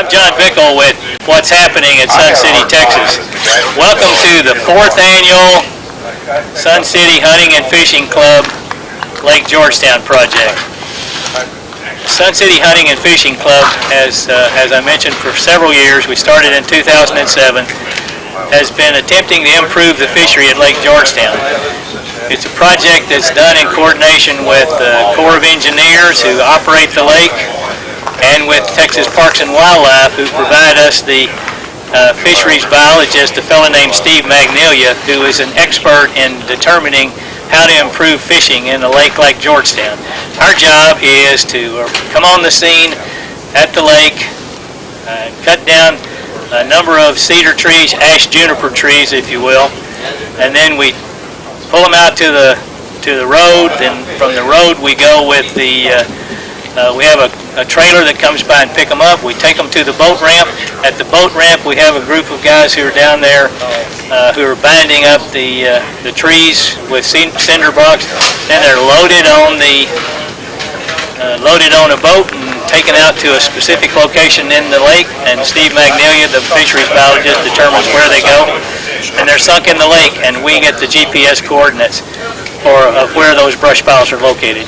John Bickle with what's happening at Sun City, Texas. Welcome to the 4th annual Sun City Hunting and Fishing Club Lake Georgetown project. Sun City Hunting and Fishing Club has, as I mentioned, for several years, we started in 2007, has been attempting to improve the fishery at Lake Georgetown. It's a project that's done in coordination with the Corps of Engineers who operate the lake and with Texas Parks and Wildlife, who provide us the fisheries biologist, a fellow named Steve Magnolia, who is an expert in determining how to improve fishing in a lake like Georgetown. Our job is to come on the scene at the lake, cut down a number of cedar trees, Ashe juniper trees, if you will, and then we pull them out to the road. Then from the road we go with the we have a trailer that comes by and pick them up. We take them to the boat ramp. At the boat ramp, we have a group of guys who are down there who are binding up the trees with cinder blocks. Then they're loaded on a boat and taken out to a specific location in the lake. And Steve Magnolia, the fisheries biologist, determines where they go. And they're sunk in the lake, and we get the GPS coordinates of where those brush piles are located.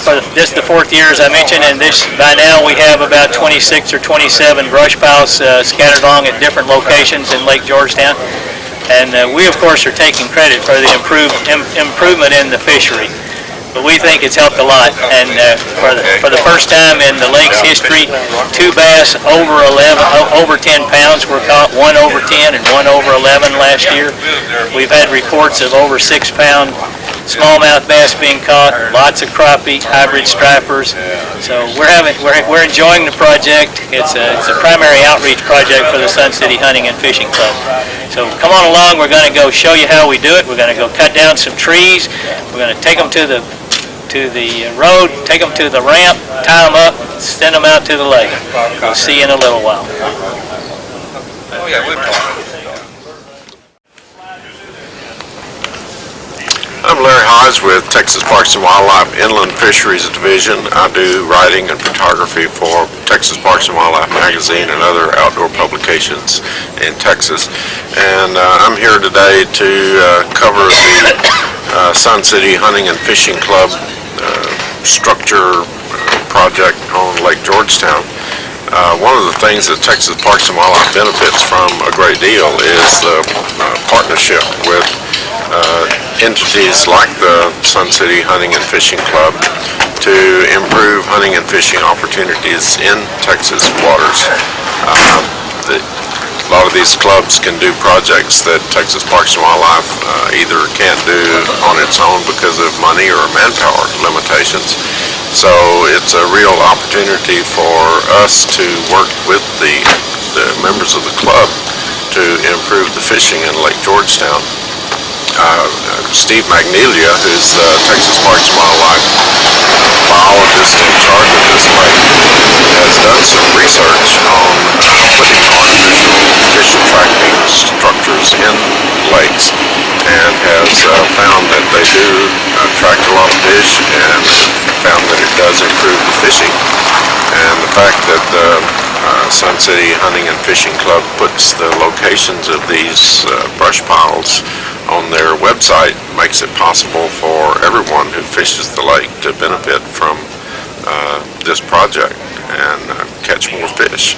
For this the 4th year, as I mentioned, and by now we have about 26 or 27 brush piles scattered along at different locations in Lake Georgetown. And we, of course, are taking credit for the improvement in the fishery. But we think it's helped a lot. And for the first time in the lake's history, 2 bass over 10 pounds were caught, 1 over 10 and 1 over 11 last year. We've had reports of over 6-pound smallmouth bass being caught, lots of crappie, hybrid stripers. So we're enjoying the project. It's a primary outreach project for the Sun City Hunting and Fishing Club. So come on along. We're going to go show you how we do it. We're going to go cut down some trees. We're going to take them to the road, take them to the ramp, tie them up, send them out to the lake. We'll see you in a little while. I'm Larry Hodge with Texas Parks and Wildlife Inland Fisheries Division. I do writing and photography for Texas Parks and Wildlife magazine and other outdoor publications in Texas. And I'm here today to cover the Sun City Hunting and Fishing Club structure project on Lake Georgetown. One of the things that Texas Parks and Wildlife benefits from a great deal is the partnership with entities like the Sun City Hunting and Fishing Club to improve hunting and fishing opportunities in Texas waters. A lot of these clubs can do projects that Texas Parks and Wildlife either can't do on its own because of money or manpower limitations. So it's a real opportunity for us to work with the members of the club to improve the fishing in Lake Georgetown. Steve Magnolia, who's the Texas Parks and Wildlife biologist in charge of this lake, has done some research on putting artificial fish attracting structures in lakes and has found that they do attract a lot of fish and found that it does improve the fishing. And the fact that the Sun City Hunting and Fishing Club puts the locations of these brush piles on their website makes it possible for everyone who fishes the lake to benefit from this project and catch more fish.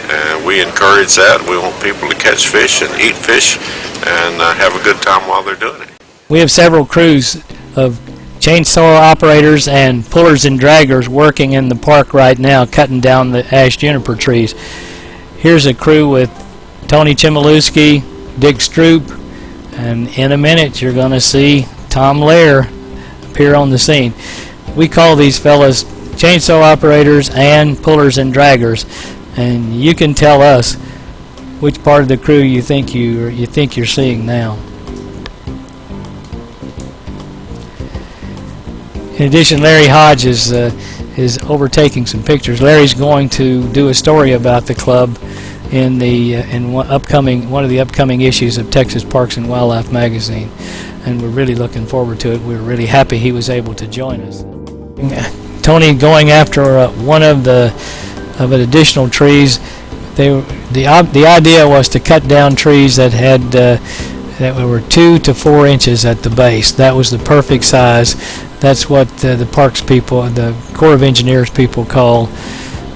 And we encourage that. We want people to catch fish and eat fish and have a good time while they're doing it. We have several crews of chainsaw operators and pullers and draggers working in the park right now cutting down the Ashe juniper trees. Here's a crew with Tony Chmielewski, Dick Stroop, and in a minute you're going to see Tom Lair appear on the scene. We call these fellas chainsaw operators and pullers and draggers, and you can tell us which part of the crew you think you're seeing now. In addition, Larry Hodge is overtaking some pictures. Larry's going to do a story about the club in one of the upcoming issues of Texas Parks and Wildlife magazine, and we're really looking forward to it. We're really happy he was able to join us. Tony going after one of the additional trees. the idea was to cut down trees that had that were 2 to 4 inches at the base. That was the perfect size. That's what the parks people, the Corps of Engineers people, call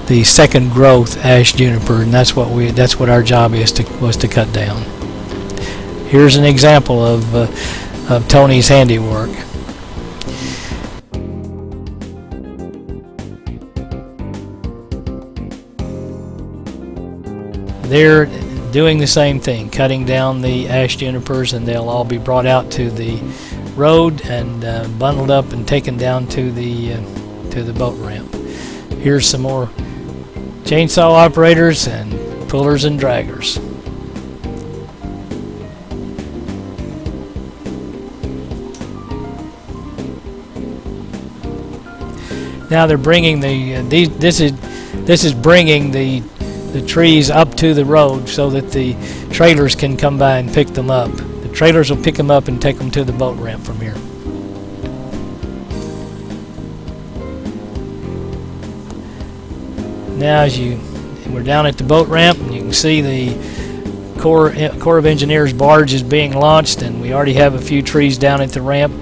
the second growth ash juniper, and that's what our job was to cut down. Here's an example of Tony's handiwork. They're doing the same thing, cutting down the ash junipers, and they'll all be brought out to the road and bundled up and taken down to the boat ramp. Here's some more chainsaw operators and pullers and draggers. Now they're bringing this is bringing the trees up to the road so that the trailers can come by and pick them up. The trailers will pick them up and take them to the boat ramp from here. Now we're down at the boat ramp, and you can see the Corps of Engineers barge is being launched, and we already have a few trees down at the ramp.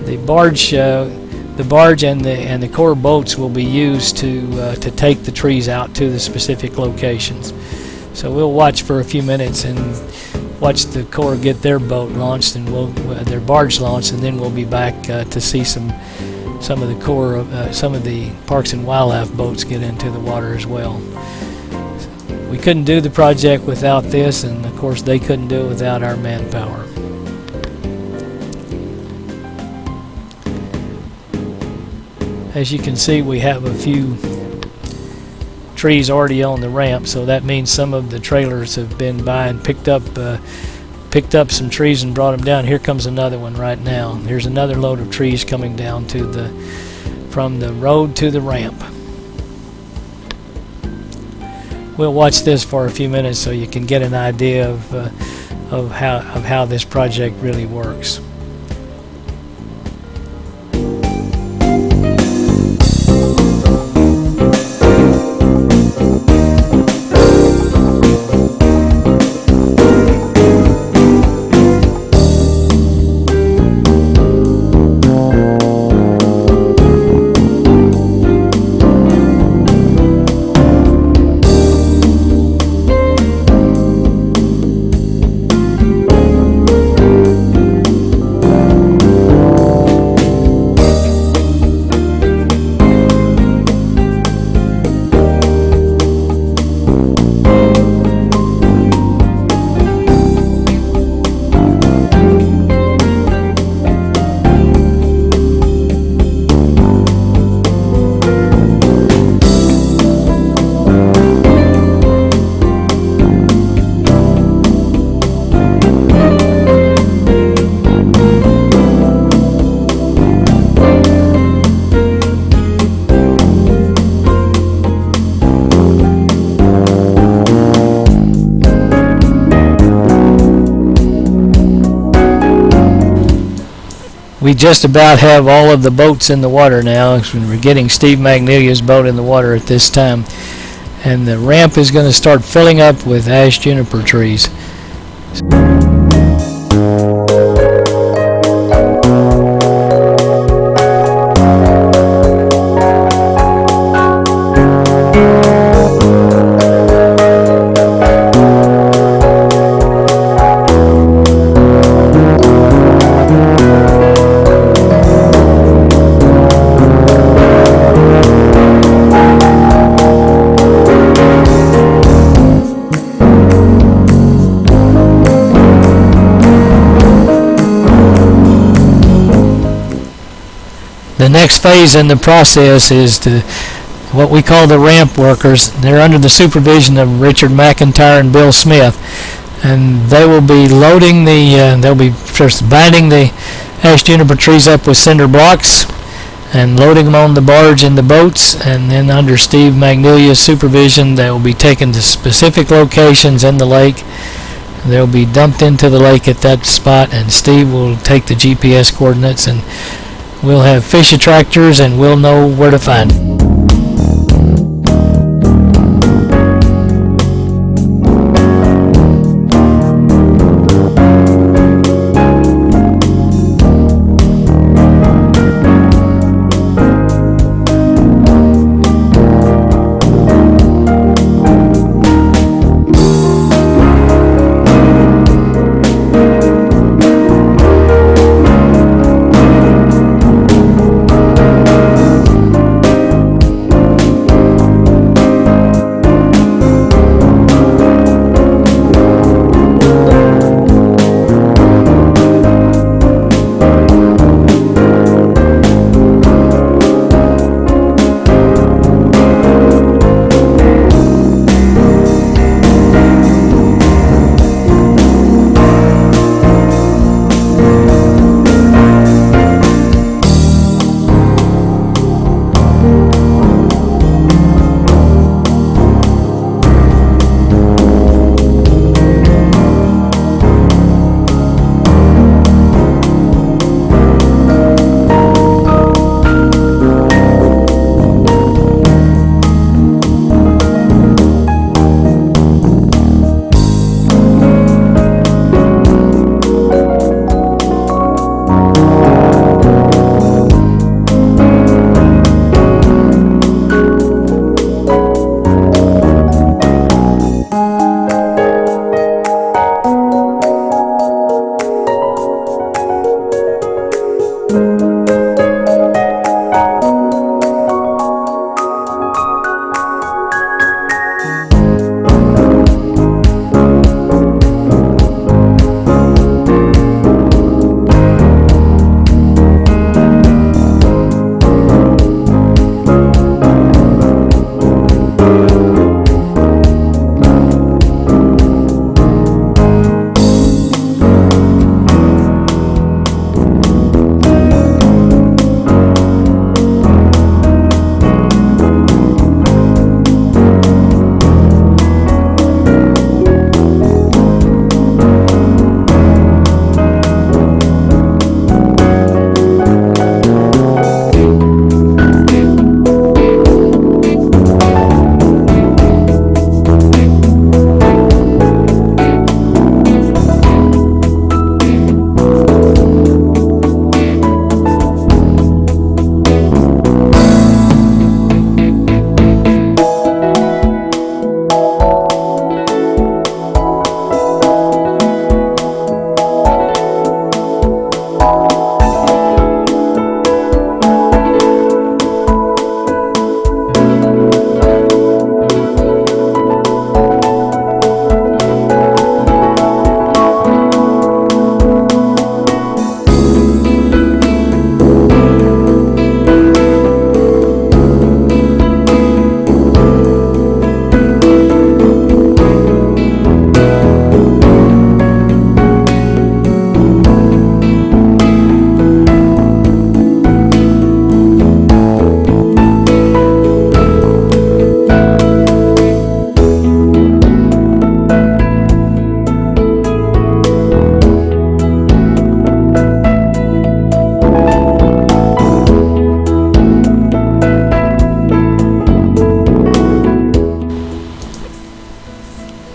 The barge and the Corps boats will be used to take the trees out to the specific locations. So we'll watch for a few minutes and watch the Corps get their boat launched and their barge launched, and then we'll be back to see some of the Corps, some of the Parks and Wildlife boats get into the water as well. We couldn't do the project without this, and of course they couldn't do it without our manpower. As you can see, we have a few trees already on the ramp, so that means some of the trailers have been by and picked up some trees and brought them down. Here comes another one right now. Here's another load of trees coming down from the road to the ramp. We'll watch this for a few minutes so you can get an idea of how this project really works. We just about have all of the boats in the water now. We're getting Steve Magnilia's boat in the water at this time. And the ramp is going to start filling up with ash juniper trees. The next phase in the process is what we call the ramp workers. They're under the supervision of Richard McIntyre and Bill Smith, and they will be loading they'll be first binding the ash juniper trees up with cinder blocks and loading them on the barge and the boats, and then under Steve Magnilia's supervision they will be taken to specific locations in the lake. They'll be dumped into the lake at that spot, and Steve will take the GPS coordinates, and we'll have fish attractors, and we'll know where to find them.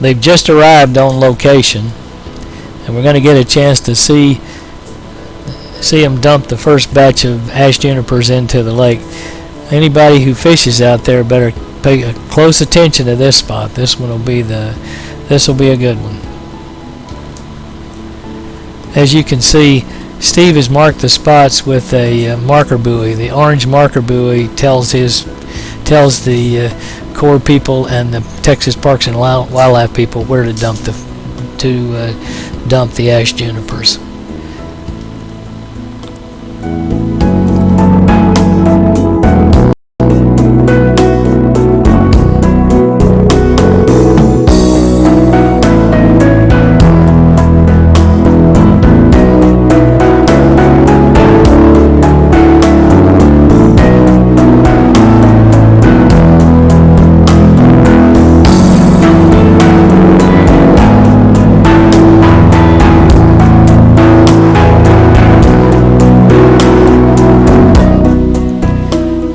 they've just arrived on location, and we're going to get a chance to see them dump the first batch of ash junipers into the lake. Anybody who fishes out there better pay close attention to this spot. This will be a good one. As you can see, Steve has marked the spots with a marker buoy. The orange marker buoy tells the Corps people and the Texas Parks and Wildlife people where to dump the ash junipers.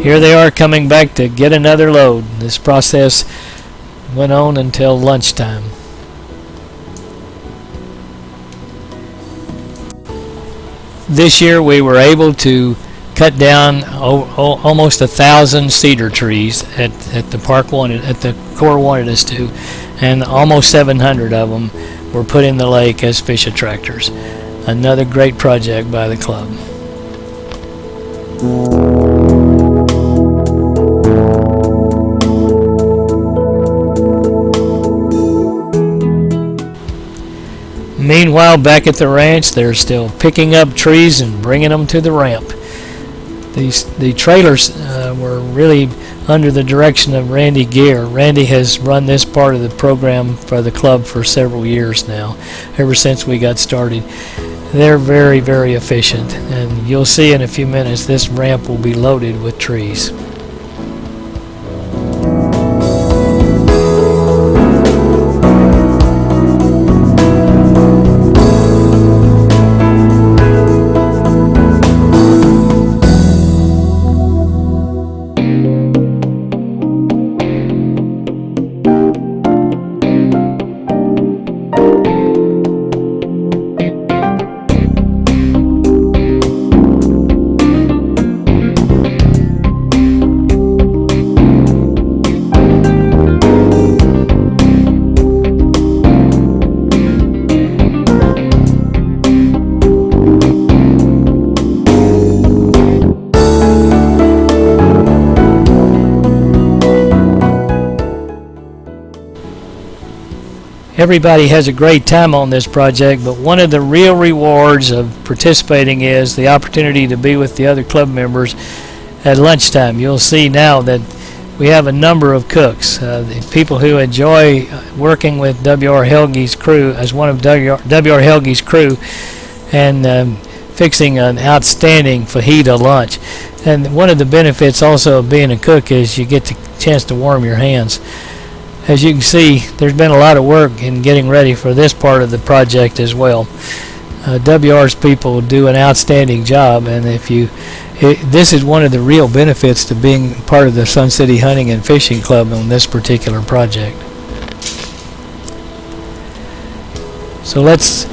Here they are coming back to get another load. This process went on until lunchtime. This year we were able to cut down almost 1,000 cedar trees at the Corps wanted us to, and almost 700 of them were put in the lake as fish attractors. Another great project by the club. Meanwhile, back at the ranch, they're still picking up trees and bringing them to the ramp. The trailers were really under the direction of Randy Gear. Randy has run this part of the program for the club for several years now, ever since we got started. They're very, very efficient, and you'll see in a few minutes this ramp will be loaded with trees. Everybody has a great time on this project, but one of the real rewards of participating is the opportunity to be with the other club members at lunchtime. You'll see now that we have a number of cooks, the people who enjoy working with W.R. Helge's crew as one of W.R. Helge's crew, and fixing an outstanding fajita lunch. And one of the benefits also of being a cook is you get the chance to warm your hands. As you can see, there's been a lot of work in getting ready for this part of the project as well. WR's people do an outstanding job, and this is one of the real benefits to being part of the Sun City Hunting and Fishing Club on this particular project. So let's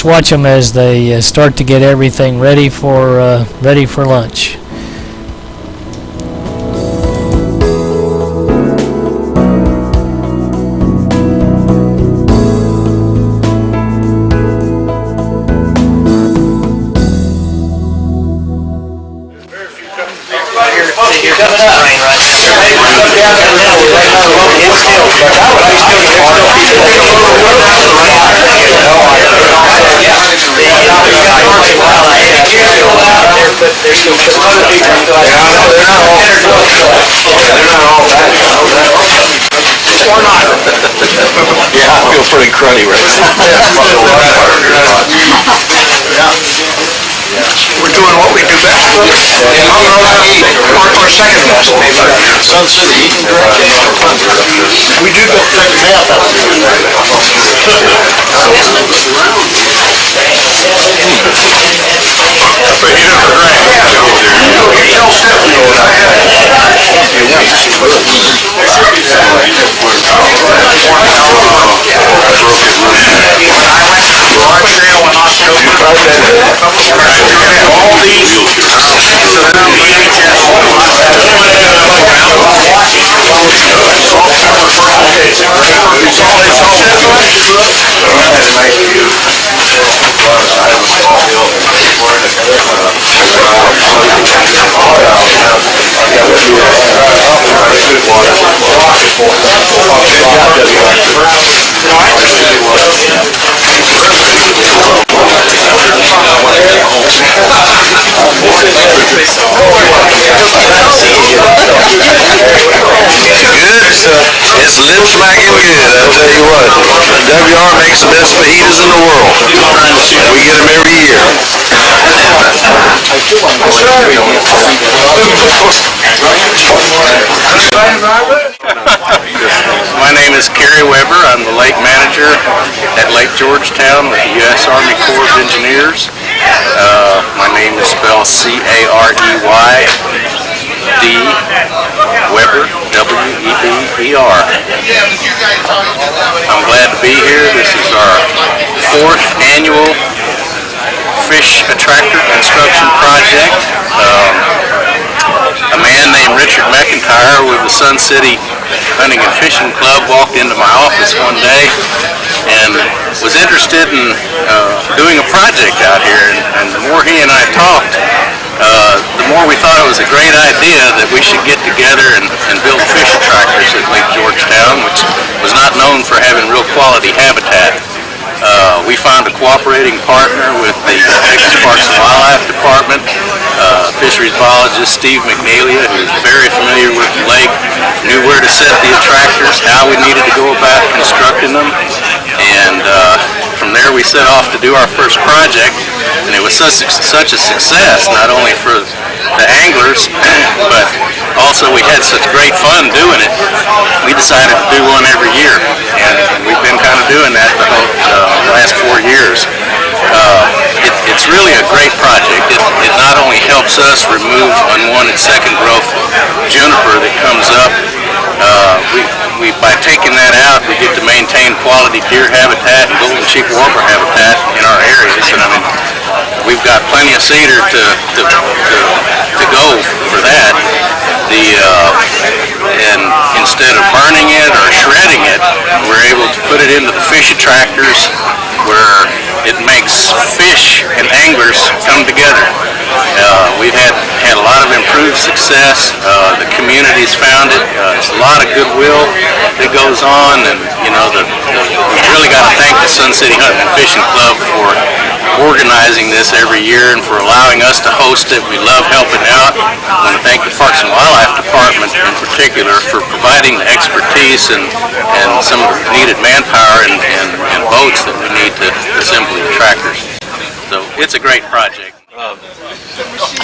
watch them as they start to get everything ready for lunch. Yeah, I feel pretty cruddy right now. We're doing what we do best. Or second best, maybe. Sun City. We do go take a nap out here. But you never drank. smacking good, I'll tell you what. WR makes the best fajitas in the world. We get them every year. My name is Kerry Weber. I'm the lake manager at Lake Georgetown with the U.S. Army Corps of Engineers. My name is spelled C-A-R-E-Y-D Weber, W-E-B-E-R. I'm glad to be here. This is our 4th annual fish attractor construction project. A man named Richard McIntyre with the Sun City Hunting and Fishing Club walked into my office one day and was interested in doing a project out here. And the more he and I talked, the more we thought it was a great idea that we should get together and build fish attractors at Lake Georgetown, which was not known for having real quality habitat. We found a cooperating partner with the Texas Parks and Wildlife Department, fisheries biologist Steve McNelia, who's very familiar with the lake, knew where to set the attractors, how we needed to go about constructing them, and from there we set off to do our first project, and it was such a success, not only for the anglers, but also we had such great fun doing it. We decided to do one every year, and we've been kind of doing that the last 4 years. It's really a great project. It not only helps us remove unwanted second growth juniper that comes up, by taking that out, we get to maintain quality deer habitat and golden cheek warbler habitat in our areas. And I mean, we've got plenty of cedar to go for that. And instead of burning it or shredding it, we're able to put it into the fish attractors where it makes fish and anglers come together. We've had a lot of improved success. The community's found it. It's a lot of goodwill that goes on, and you know, we've really got to thank the Sun City Hunting and Fishing Club for organizing this every year and for allowing us to host it. We love helping out. I want to thank the Parks and Wildlife Department in particular for providing the expertise and some of the needed manpower and boats that we need to assemble the tractors. So it's a great project.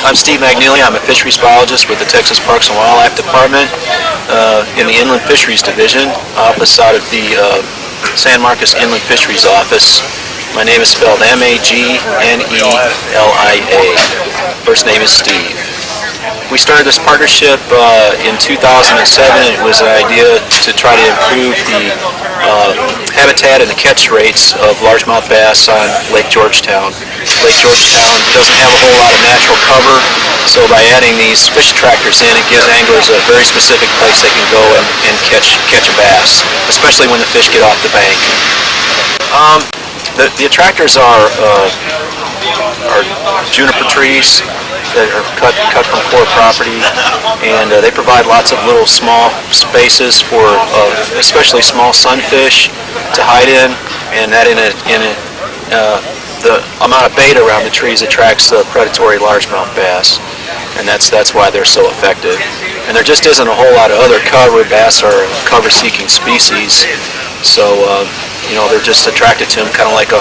I'm Steve McNeely. I'm a fisheries biologist with the Texas Parks and Wildlife Department in the Inland Fisheries Division, opposite of the San Marcos Inland Fisheries Office. My name is spelled M-A-G-N-E-L-I-A. First name is Steve. We started this partnership in 2007. It was an idea to try to improve the habitat and the catch rates of largemouth bass on Lake Georgetown. Lake Georgetown doesn't have a whole lot of natural cover, so by adding these fish attractors in, it gives anglers a very specific place they can go and catch a bass, especially when the fish get off the bank. The attractors are juniper trees that are cut from core property, and they provide lots of little small spaces for especially small sunfish to hide in, and that the amount of bait around the trees attracts predatory largemouth bass, and that's why they're so effective. And there just isn't a whole lot of other cover. Bass are a cover-seeking species, so you know, they're just attracted to them, kind of like a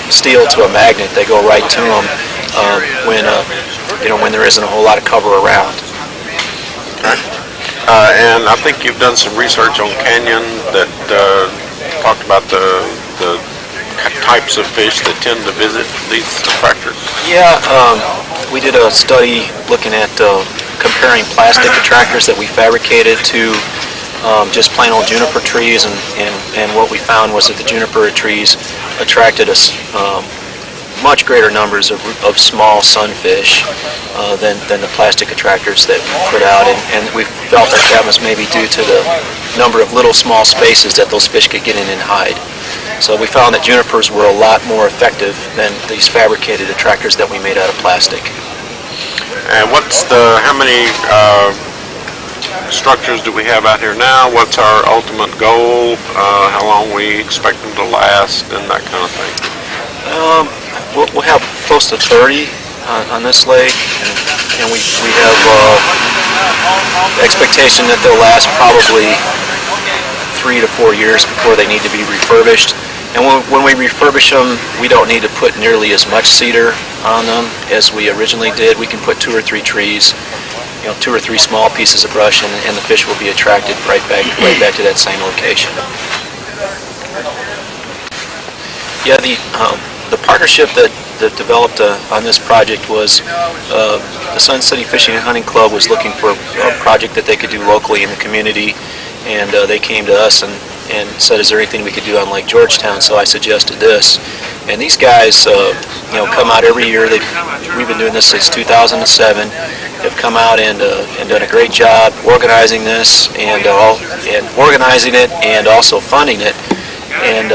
steel to a magnet. They go right to them when there isn't a whole lot of cover around. And I think you've done some research on Canyon that talked about the types of fish that tend to visit these attractors. Yeah, we did a study looking at comparing plastic attractors that we fabricated to just plain old juniper trees, and what we found was that the juniper trees attracted us much greater numbers of small sunfish than the plastic attractors that we put out, and we felt that was maybe due to the number of little small spaces that those fish could get in and hide. So we found that junipers were a lot more effective than these fabricated attractors that we made out of plastic. And how many structures do we have out here now? What's our ultimate goal? How long we expect them to last, and that kind of thing? We'll have close to 30 on this lake, and we have expectation that they'll last probably 3 to 4 years before they need to be refurbished. And when we refurbish them, we don't need to put nearly as much cedar on them as we originally did. We can put 2 or 3 trees, 2 or 3 small pieces of brush, and the fish will be attracted right back to that same location. Yeah, the partnership that developed on this project was the Sun City Fishing and Hunting Club was looking for a project that they could do locally in the community, and they came to us and said, is there anything we could do on Lake Georgetown? So I suggested this. And these guys, come out every year. We've been doing this since 2007. They've come out and done a great job organizing this and organizing it and also funding it. And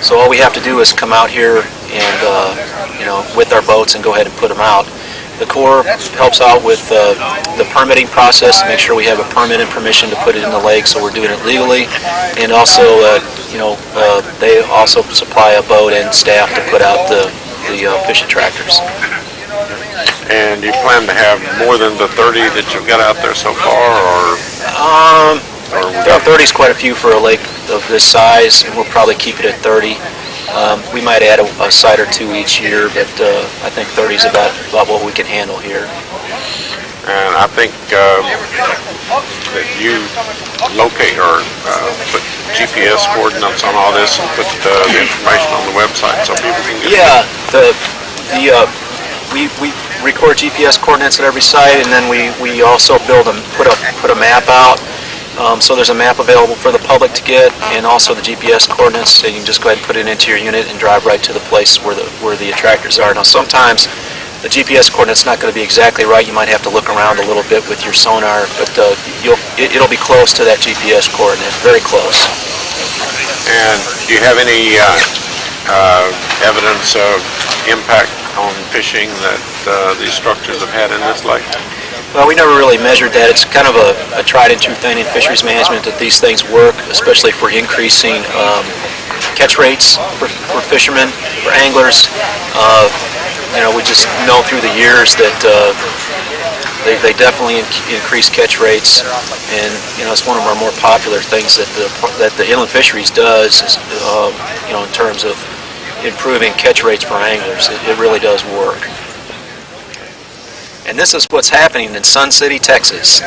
so all we have to do is come out here and with our boats and go ahead and put them out. The Corps helps out with the permitting process to make sure we have a permit and permission to put it in the lake, so we're doing it legally. And also, they also supply a boat and staff to put out the fish attractors. And you plan to have more than the 30 that you've got out there so far, or? 30 is quite a few for a lake of this size, and we'll probably keep it at 30. We might add a site or 2 each year, but I think 30 is about what we can handle here. And I think that you locate or put GPS coordinates on all this and put the information on the website so people can get we record GPS coordinates at every site, and then we also put a map out. So there's a map available for the public to get, and also the GPS coordinates, so you can just go ahead and put it into your unit and drive right to the place where the attractors are. Now sometimes the GPS coordinate's not going to be exactly right. You might have to look around a little bit with your sonar, but it'll be close to that GPS coordinate, very close. And do you have any evidence of impact on fishing that these structures have had in this lake? Well, we never really measured that. It's kind of a tried and true thing in fisheries management that these things work, especially for increasing catch rates for fishermen, for anglers. We just know through the years that they definitely increase catch rates, and it's one of our more popular things that the inland fisheries does, in terms of improving catch rates for anglers. It really does work. And this is what's happening in Sun City, Texas.